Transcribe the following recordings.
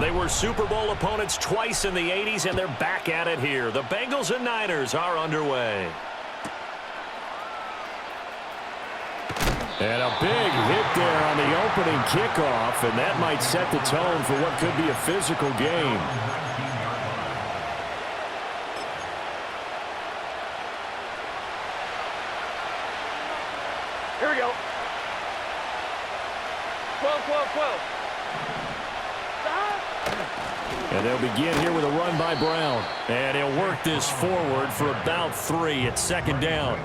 They were Super Bowl opponents twice in the 80s, and they're back at it here. The Bengals and Niners are underway. And a big hit there on the opening kickoff, and that might set the tone for what could be a physical game. Here we go. 12, 12, 12. And they'll begin here with a run by Brown. And he'll work this forward for about 3 at second down.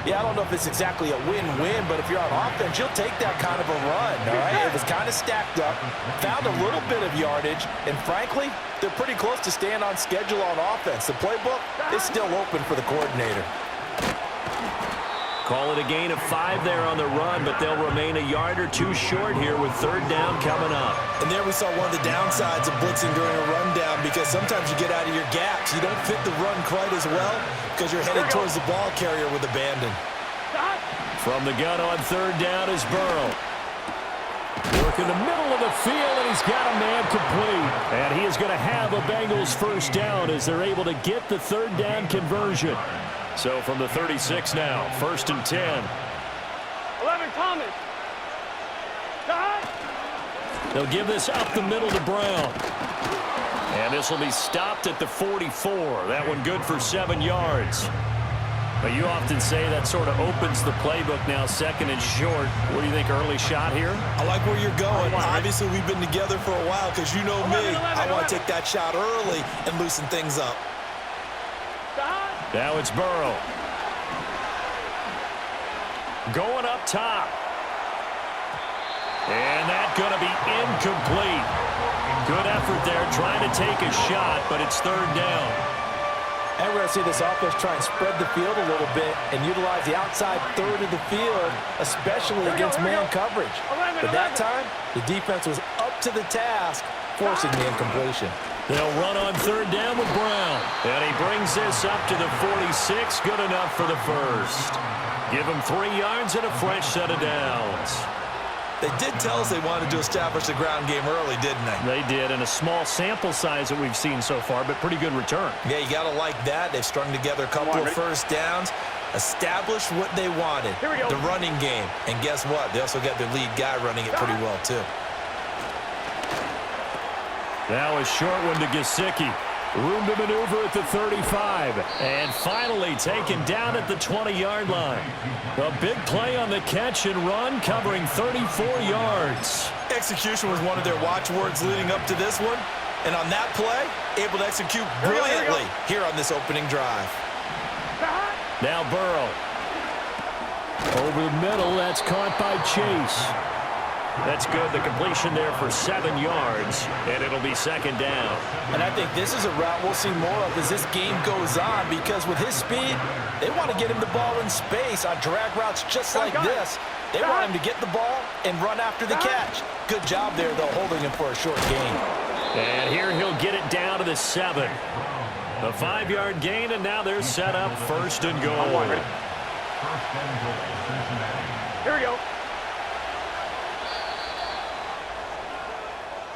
Yeah, I don't know if it's exactly a win-win, but if you're on offense, you'll take that kind of a run, all right? It was kind of stacked up, found a little bit of yardage, and frankly, they're pretty close to staying on schedule on offense. The playbook is still open for the coordinator. Call it a gain of 5 there on the run, but they'll remain a yard or 2 short here with third down coming up. And there we saw one of the downsides of blitzing during a rundown, because sometimes you get out of your gaps. You don't fit the run quite as well because you're headed towards the ball carrier with abandon. From the gun on third down is Burrow. Working the middle of the field, and he's got a man complete. And he is going to have a Bengals first down as they're able to get the third down conversion. So from the 36 now, 1st and 10. 11, Thomas. They'll give this up the middle to Brown. And this will be stopped at the 44. That one good for 7 yards. But you often say that sort of opens the playbook now, 2nd and short. What do you think, early shot here? I like where you're going. Obviously, we've been together for a while because you know me. I want to take that shot early and loosen things up. Now it's Burrow. Going up top. And that's going to be incomplete. Good effort there trying to take a shot, but it's third down. And we're going to see this offense try and spread the field a little bit and utilize the outside third of the field, especially against man coverage. But that time, the defense was up to the task, forcing the incompletion. They'll run on third down with Brown. And he brings this up to the 46. Good enough for the first. Give him 3 yards and a fresh set of downs. They did tell us they wanted to establish the ground game early, didn't they? They did, and a small sample size that we've seen so far, but pretty good return. Yeah, you got to like that. They've strung together a couple of first downs, established what they wanted, the running game. And guess what? They also got their lead guy running it pretty well, too. Now a short one to Gesicki. Room to maneuver at the 35. And finally taken down at the 20-yard line. A big play on the catch and run, covering 34 yards. Execution was one of their watchwords leading up to this one. And on that play, able to execute brilliantly here on this opening drive. Now Burrow. Over the middle, that's caught by Chase. That's good. The completion there for 7 yards, and it'll be second down. And I think this is a route we'll see more of as this game goes on, because with his speed, they want to get him the ball in space on drag routes just like this. They want him to get the ball and run after the catch. Good job there, though, holding him for a short gain. And here he'll get it down to the 7. A 5-yard gain, and now they're set up 1st and goal. Here we go.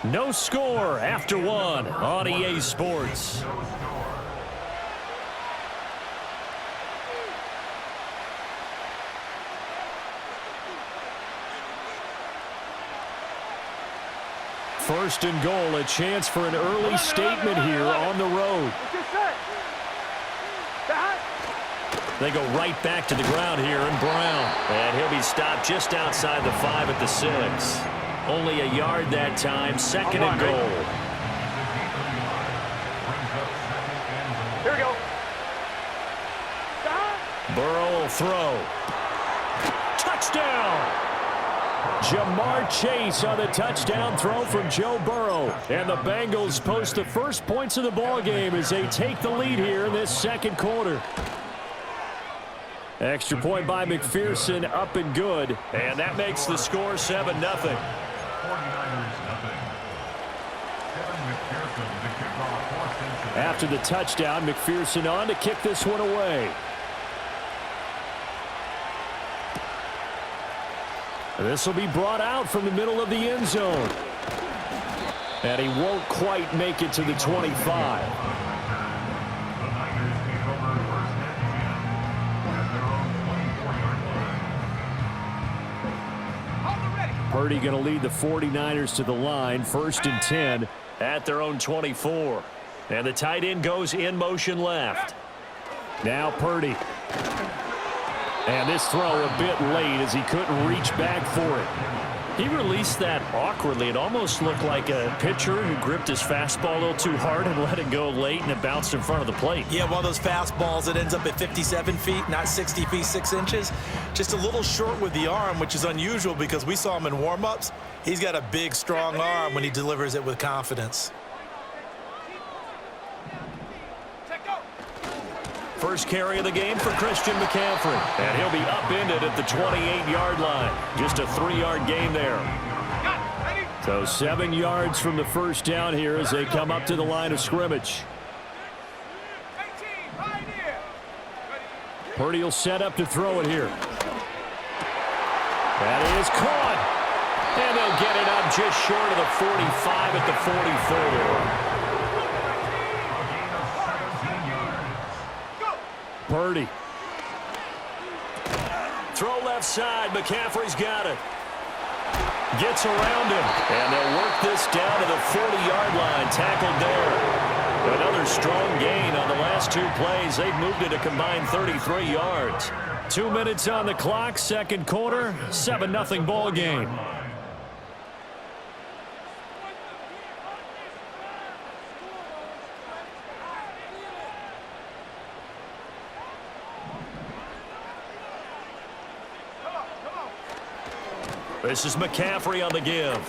No score after 1 on EA Sports. First and goal, a chance for an early statement here on the road. They go right back to the ground here, and Brown. And he'll be stopped just outside the 5 at the 6. Only a yard that time, 2nd and goal. Here we go. Burrow will throw. Touchdown! Jamar Chase on the touchdown throw from Joe Burrow. And the Bengals post the first points of the ballgame as they take the lead here in this second quarter. Extra point by McPherson, up and good. And that makes the score 7-0. After the touchdown, McPherson on to kick this one away. This will be brought out from the middle of the end zone. And he won't quite make it to the 25. Purdy going to lead the 49ers to the line, 1st and 10 at their own 24. And the tight end goes in motion left. Now Purdy. And this throw a bit late as he couldn't reach back for it. He released that awkwardly. It almost looked like a pitcher who gripped his fastball a little too hard and let it go late, and it bounced in front of the plate. Yeah, one of those fastballs that ends up at 57 feet, not 60 feet, 6 inches. Just a little short with the arm, which is unusual because we saw him in warm-ups. He's got a big, strong arm when he delivers it with confidence. First carry of the game for Christian McCaffrey. And he'll be upended at the 28-yard line. Just a 3-yard gain there. So 7 yards from the first down here as they come up to the line of scrimmage. Purdy will set up to throw it here. That is caught. And they'll get it up just short of the 45 at the 44. Purdy. Throw left side. McCaffrey's got it. Gets around him. And they'll work this down to the 40-yard line. Tackled there. Another strong gain on the last 2 plays. They've moved it a combined 33 yards. 2 minutes on the clock. Second quarter. 7-0 ball game. This is McCaffrey on the give.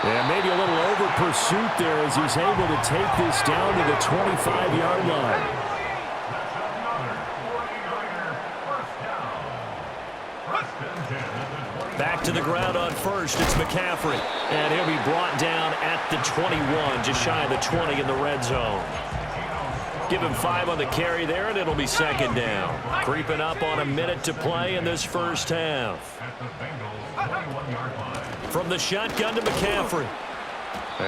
And maybe a little over pursuit there as he's able to take this down to the 25-yard line. Back to the ground on first. It's McCaffrey. And he'll be brought down at the 21, just shy of the 20 in the red zone. Give him 5 on the carry there, and it'll be second down. Creeping up on a minute to play in this first half. From the shotgun to McCaffrey.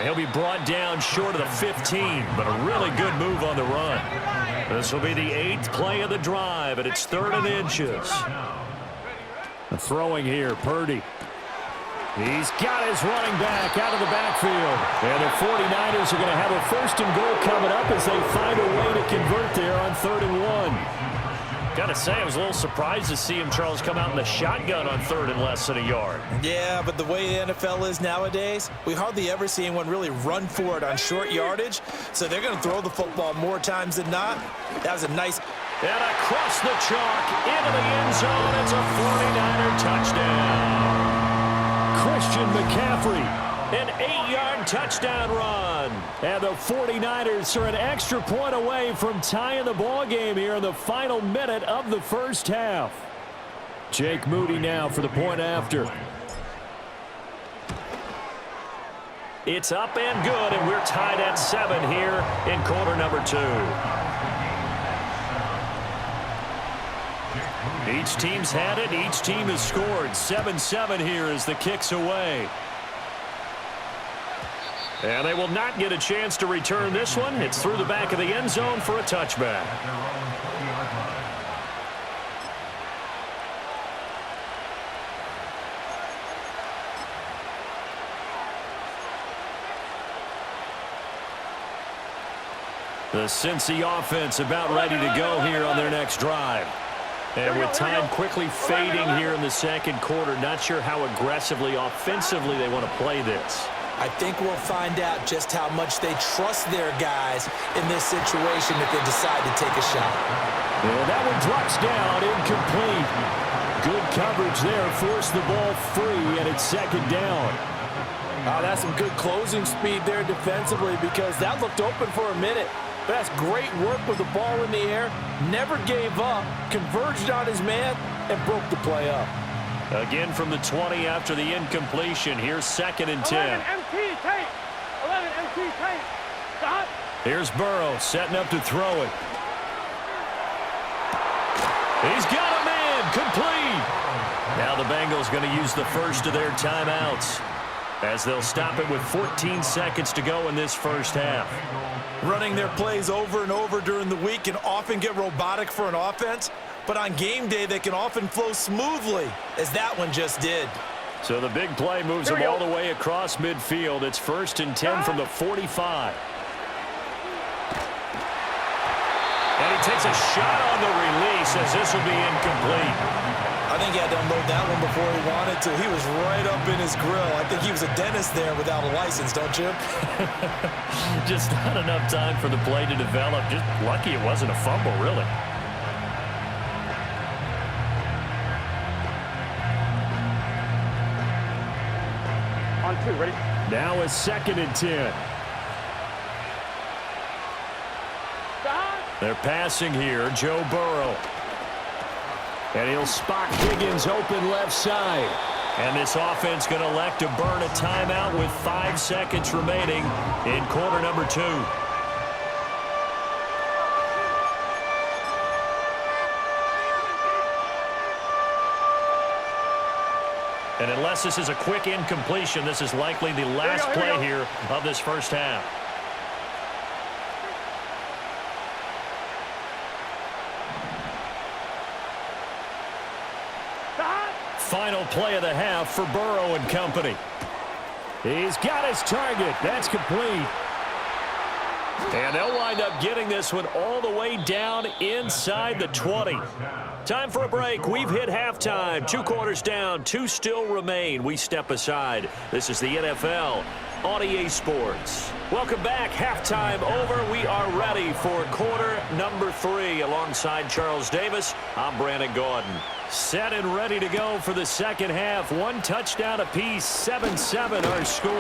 He'll be brought down short of the 15, but a really good move on the run. This will be the 8th play of the drive, and it's 3rd and inches. The throwing here, Purdy. He's got his running back out of the backfield. And the 49ers are going to have a 1st and goal coming up as they find a way to convert there on 3rd and 1. Got to say, I was a little surprised to see him, Charles, come out in the shotgun on 3rd and less than a yard. Yeah, but the way the NFL is nowadays, we hardly ever see anyone really run for it on short yardage. So they're going to throw the football more times than not. That was a nice... And across the chalk, into the end zone, it's a 49er touchdown. Christian McCaffrey, an 8-yard touchdown run. And the 49ers are an extra point away from tying the ball game here in the final minute of the first half. Jake Moody now for the point after. It's up and good, and we're tied at 7 here in quarter number 2. Each team's had it. Each team has scored. 7-7 here as the kick's away. And they will not get a chance to return this one. It's through the back of the end zone for a touchback. The Cincy offense about ready to go here on their next drive. And with time quickly fading here in the second quarter, not sure how aggressively, offensively they want to play this. I think we'll find out just how much they trust their guys in this situation if they decide to take a shot. And that one drops down, incomplete. Good coverage there, forced the ball free, and it's second down. Oh, that's some good closing speed there defensively because that looked open for a minute. But that's great work with the ball in the air. Never gave up, converged on his man, and broke the play up. Again from the 20 after the incompletion. Here's second and 10. 11 MT tape. 11 MT tape. Stop. Here's Burrow setting up to throw it. He's got a man complete. Now the Bengals going to use the first of their timeouts. as they'll stop it with 14 seconds to go in this first half. Running their plays over and over during the week can often get robotic for an offense, but on game day they can often flow smoothly, as that one just did. So the big play moves them all the way across midfield. It's 1st and 10 from the 45. And he takes a shot on the release as this will be incomplete. I think he had to unload that one before he wanted to. He was right up in his grill. I think he was a dentist there without a license, don't you? Just not enough time for the play to develop. Just lucky it wasn't a fumble, really. On 2, ready? Now it's 2nd and 10. They're passing here, Joe Burrow. And he'll spot Higgins open left side. And this offense going to elect to burn a timeout with 5 seconds remaining in quarter number 2. And unless this is a quick incompletion, this is likely the last play here of this first half. Final play of the half for Burrow and company. He's got his target. That's complete. And they'll wind up getting this one all the way down inside the 20. Time for a break. We've hit halftime. 2 quarters down. 2 still remain. We step aside. This is the NFL on EA Sports. Welcome back. Halftime over. We are ready for quarter number 3. Alongside Charles Davis, I'm Brandon Gordon. Set and ready to go for the second half. 1 touchdown apiece. 7-7 our score.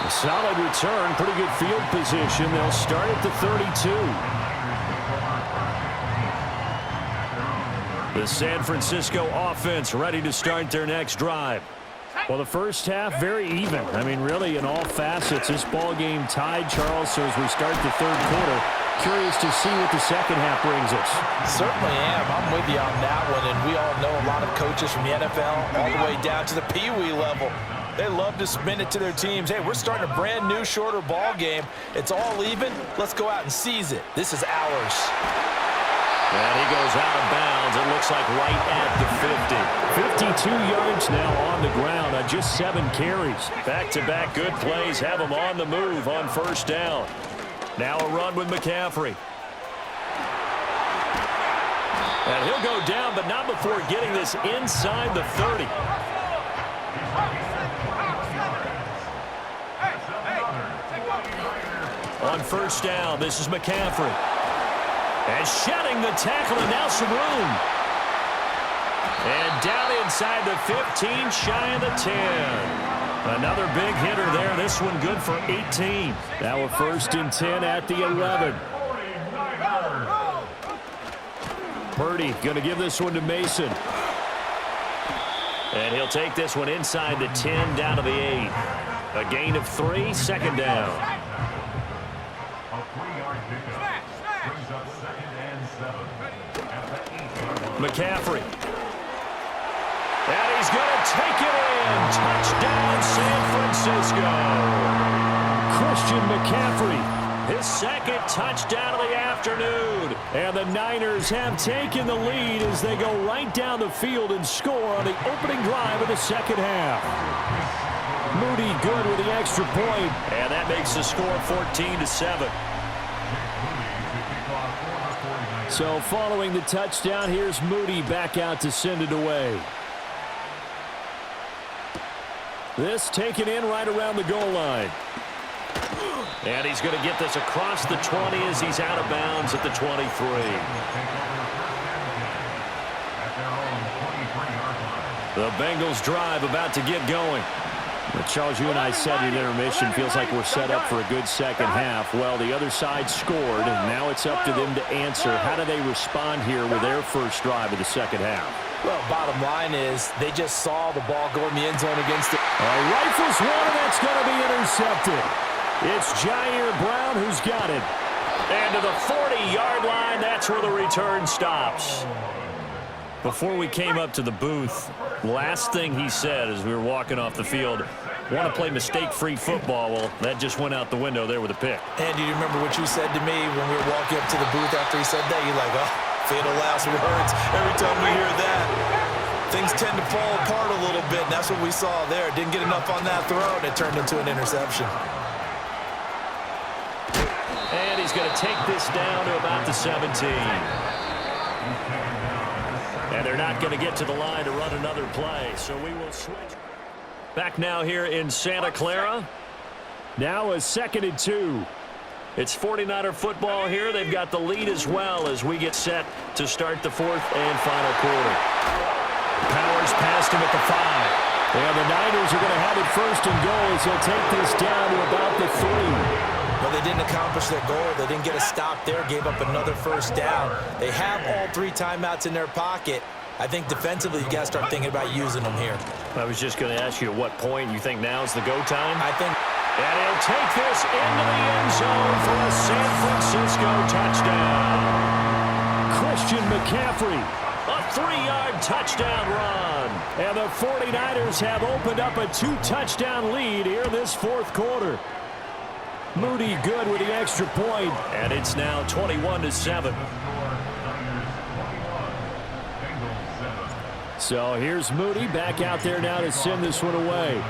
A solid return. Pretty good field position. They'll start at the 32. The San Francisco offense ready to start their next drive. Well, the first half, very even. I mean, really, in all facets, this ball game tied, Charles. So as we start the third quarter, curious to see what the second half brings us. Certainly am. I'm with you on that one. And we all know a lot of coaches from the NFL all the way down to the Pee-wee level. They love to spin it to their teams. Hey, we're starting a brand new, shorter ball game. It's all even. Let's go out and seize it. This is ours. And he goes out of bounds. It looks like right at the 50. 52 yards now on the ground on just 7 carries. Back-to-back good plays have him on the move on first down. Now a run with McCaffrey. And he'll go down, but not before getting this inside the 30. On first down, this is McCaffrey. And shedding the tackle, and now some room. And down inside the 15, shy of the 10. Another big hitter there. This one good for 18. Now a 1st and 10 at the 11. Purdy going to give this one to Mason. And he'll take this one inside the 10, down to the 8. A gain of 3, 2nd down. McCaffrey. And he's going to take it in. Touchdown, San Francisco. Christian McCaffrey, his 2nd touchdown of the afternoon. And the Niners have taken the lead as they go right down the field and score on the opening drive of the second half. Moody good with the extra point. And that makes the score 14-7. So following the touchdown, here's Moody back out to send it away. This taken in right around the goal line. And he's going to get this across the 20 as he's out of bounds at the 23. The Bengals drive about to get going. But Charles, you and I said in intermission, feels like we're set up for a good second half. Well, the other side scored, and now it's up to them to answer. How do they respond here with their first drive of the second half? Well, bottom line is they just saw the ball go in the end zone against it. Rifles one, and that's going to be intercepted. It's Jair Brown who's got it. And to the 40-yard line, that's where the return stops. Before we came up to the booth, last thing he said as we were walking off the field, want to play mistake-free football. Well, that just went out the window there with a pick. And do you remember what you said to me when we were walking up to the booth after he said that? You're like, oh, fatal last words. Every time we hear that, things tend to fall apart a little bit, and that's what we saw there. Didn't get enough on that throw, and it turned into an interception. And he's going to take this down to about the 17. And they're not going to get to the line to run another play, so we will switch. Back now here in Santa Clara. Now a 2nd and 2. It's 49er football here. They've got the lead as well as we get set to start the 4th and final quarter. Powers passed him at the 5. And the Niners are going to have it 1st and goal as they'll take this down to about the 3. Well, they didn't accomplish their goal. They didn't get a stop there, gave up another 1st down. They have all 3 timeouts in their pocket. I think defensively you got to start thinking about using them here. I was just going to ask you at what point you think now's the go time? I think. And he'll take this into the end zone for a San Francisco touchdown. Christian McCaffrey, a 3-yard touchdown run. And the 49ers have opened up a 2-touchdown lead here this 4th quarter. Moody good with the extra point, and it's now 21-7. So here's Moody back out there now to send this one away.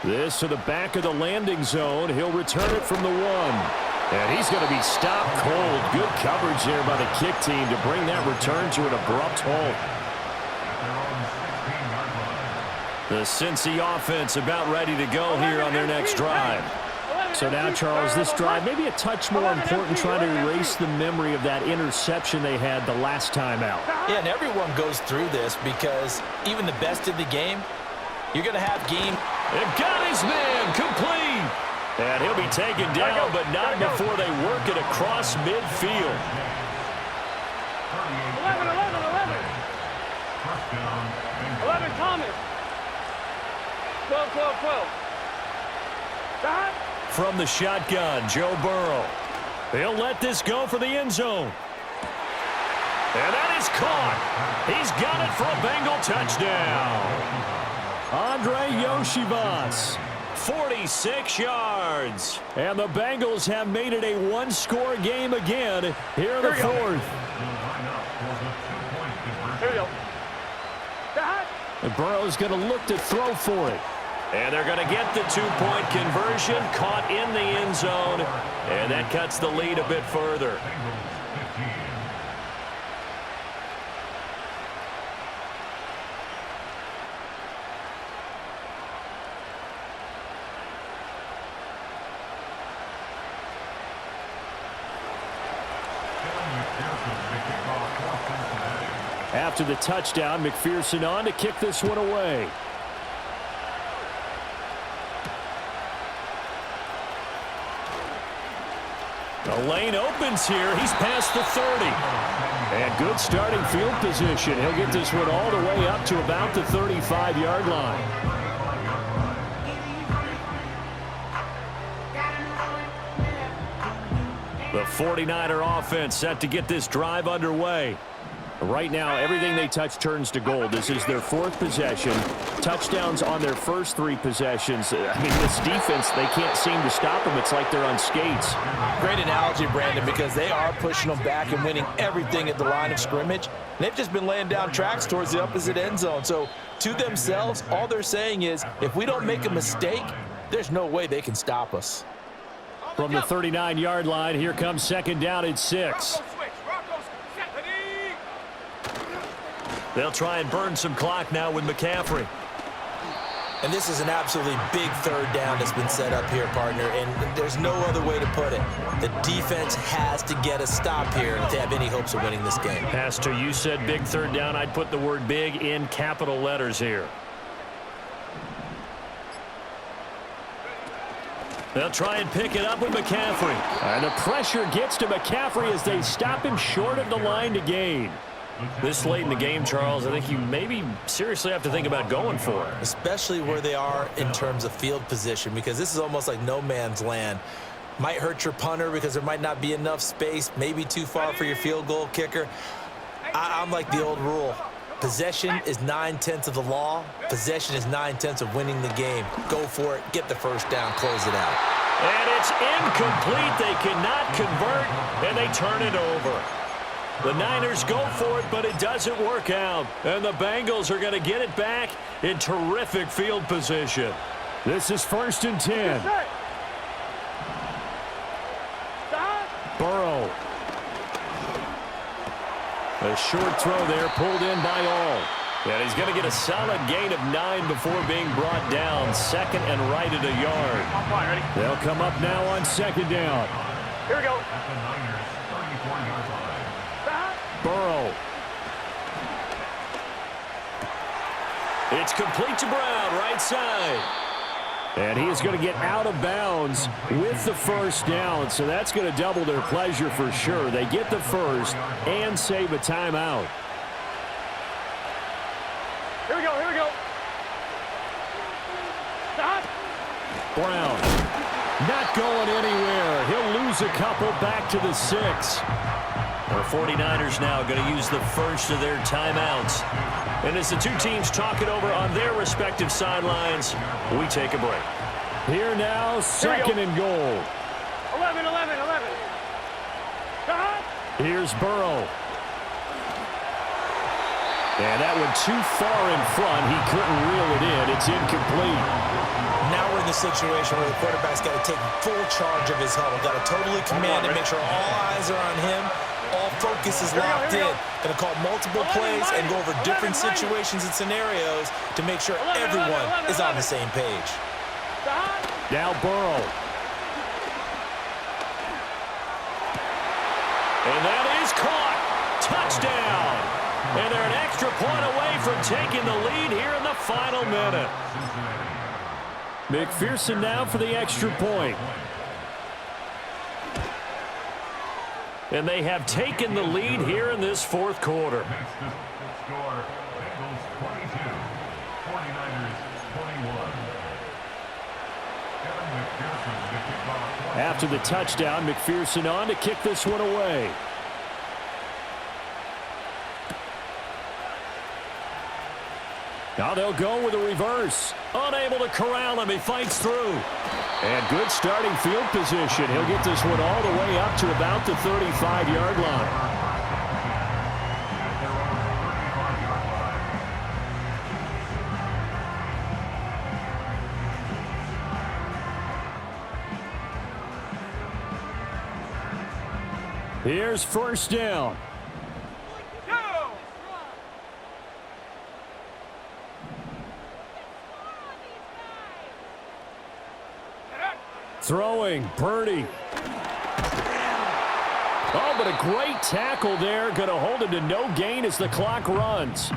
This to the back of the landing zone. He'll return it from the 1. And he's going to be stopped cold. Good coverage there by the kick team to bring that return to an abrupt halt. The Cincy offense about ready to go here on their next drive. So now, Charles, this drive maybe a touch more important, trying to erase the memory of that interception they had the last time out. Yeah, and everyone goes through this because even the best in the game, you're going to have game. They've got his man complete. And he'll be taken down, but not before they work it across midfield. 11, Thomas. 12. From the shotgun, Joe Burrow. He'll let this go for the end zone. And that is caught. He's got it for a Bengal touchdown. Andre Yoshivas, 46 yards. And the Bengals have made it a 1-score game again here in the 4th. Here we go. And Burrow's going to look to throw for it. And they're going to get the 2-point conversion, caught in the end zone, and that cuts the lead a bit further. After the touchdown, McPherson on to kick this one away. The lane opens here. He's past the 30. And good starting field position. He'll get this one all the way up to about the 35-yard line. The 49er offense set to get this drive underway. Right now, everything they touch turns to gold. This is their 4th possession. Touchdowns on their first 3 possessions. I mean, this defense, they can't seem to stop them. It's like they're on skates. Great analogy, Brandon, because they are pushing them back and winning everything at the line of scrimmage. They've just been laying down tracks towards the opposite end zone. So, to themselves, all they're saying is, if we don't make a mistake, there's no way they can stop us. From the 39-yard line, here comes 2nd down and 6. They'll try and burn some clock now with McCaffrey. And this is an absolutely big 3rd down that's been set up here, partner, and there's no other way to put it. The defense has to get a stop here if they have any hopes of winning this game. Pastor, you said big 3rd down. I'd put the word big in capital letters here. They'll try and pick it up with McCaffrey. And the pressure gets to McCaffrey as they stop him short of the line to gain. This late in the game, Charles, I think you maybe seriously have to think about going for it. Especially where they are in terms of field position, because this is almost like no man's land. Might hurt your punter because there might not be enough space, maybe too far for your field goal kicker. I'm like the old rule. Possession is 9/10 of the law. Possession is 9/10 of winning the game. Go for it. Get the first down. Close it out. And it's incomplete. They cannot convert, and they turn it over. The Niners go for it, but it doesn't work out. And the Bengals are going to get it back in terrific field position. This is 1st and 10. Burrow. A short throw there, pulled in by all. And he's going to get a solid gain of 9 before being brought down. 2nd and right at a yard. They'll come up now on 2nd down. Here we go. Burrow. It's complete to Brown, right side. And he is going to get out of bounds with the first down, so that's going to double their pleasure for sure. They get the first and save a timeout. Here we go, here we go. Stop. Brown not going anywhere. He'll lose a couple back to the 6. The 49ers now going to use the first of their timeouts. And as the two teams talk it over on their respective sidelines, we take a break. Here now, 2nd and goal. 11, 11, 11. Stop. Here's Burrow. And that one too far in front. He couldn't reel it in. It's incomplete. Now we're in the situation where the quarterback's got to take full charge of his huddle. Got to totally command and make sure all eyes are on him. All focus is locked in. Going to call multiple plays and go over different situations and scenarios to make sure everyone is on the same page. Now Burrow. And that is caught. Touchdown. And they're an extra point away from taking the lead here in the final minute. McPherson now for the extra point. And they have taken the lead here in this 4th quarter. After the touchdown, McPherson on to kick this one away. Now they'll go with a reverse. Unable to corral him. He fights through. And good starting field position. He'll get this one all the way up to about the 35-yard line. Here's 1st down. Throwing, Purdy. Oh, but a great tackle there. Going to hold him to no gain as the clock runs.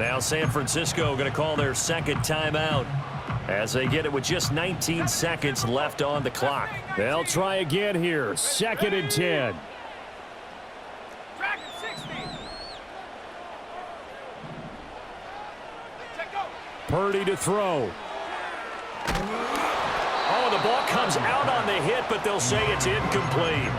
Now San Francisco going to call their 2nd timeout as they get it with just 19 seconds left on the clock. They'll try again here. 2nd and 10. Purdy to throw. Oh, the ball comes out on the hit, but they'll say it's incomplete.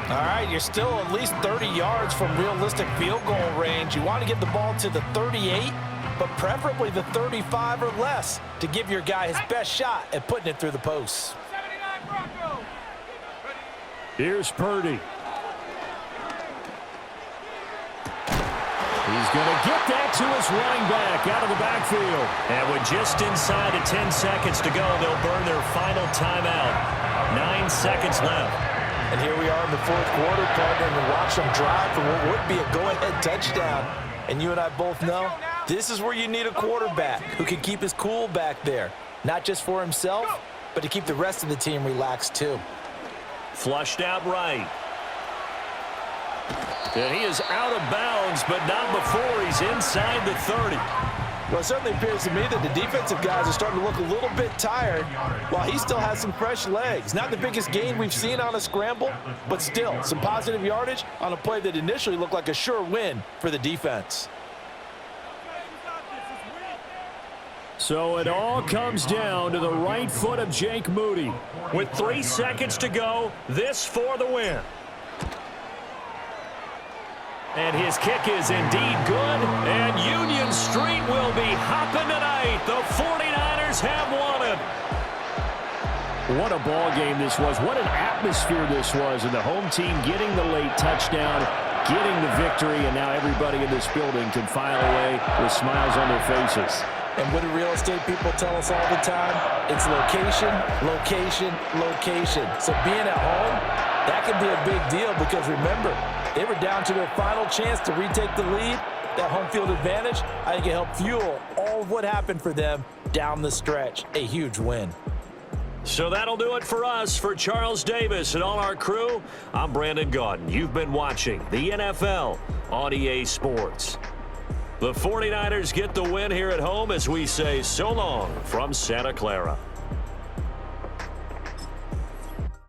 All right, you're still at least 30 yards from realistic field goal range. You want to get the ball to the 38, but preferably the 35 or less to give your guy his best shot at putting it through the posts. Here's Purdy. He's going to get that to his running back out of the backfield. And with just inside of 10 seconds to go, they'll burn their final timeout. 9 seconds left. And here we are in the 4th quarter, partner, and watch them drive for what would be a go-ahead touchdown. And you and I both know this is where you need a quarterback who can keep his cool back there. Not just for himself, but to keep the rest of the team relaxed too. Flushed out right. And he is out of bounds, but not before he's inside the 30. Well, it certainly appears to me that the defensive guys are starting to look a little bit tired while he still has some fresh legs. Not the biggest gain we've seen on a scramble, but still some positive yardage on a play that initially looked like a sure win for the defense. So it all comes down to the right foot of Jake Moody. With 3 seconds to go, this for the win. And his kick is indeed good. And Union Street will be hopping tonight. The 49ers have won it. What a ball game this was. What an atmosphere this was. And the home team getting the late touchdown, getting the victory, and now everybody in this building can file away with smiles on their faces. And what do real estate people tell us all the time? It's location, location, location. So being at home, that can be a big deal because remember, they were down to their final chance to retake the lead. That home field advantage, I think it helped fuel all of what happened for them down the stretch. A huge win. So that'll do it for us. For Charles Davis and all our crew, I'm Brandon Gaudin. You've been watching the NFL on EA Sports. The 49ers get the win here at home as we say so long from Santa Clara.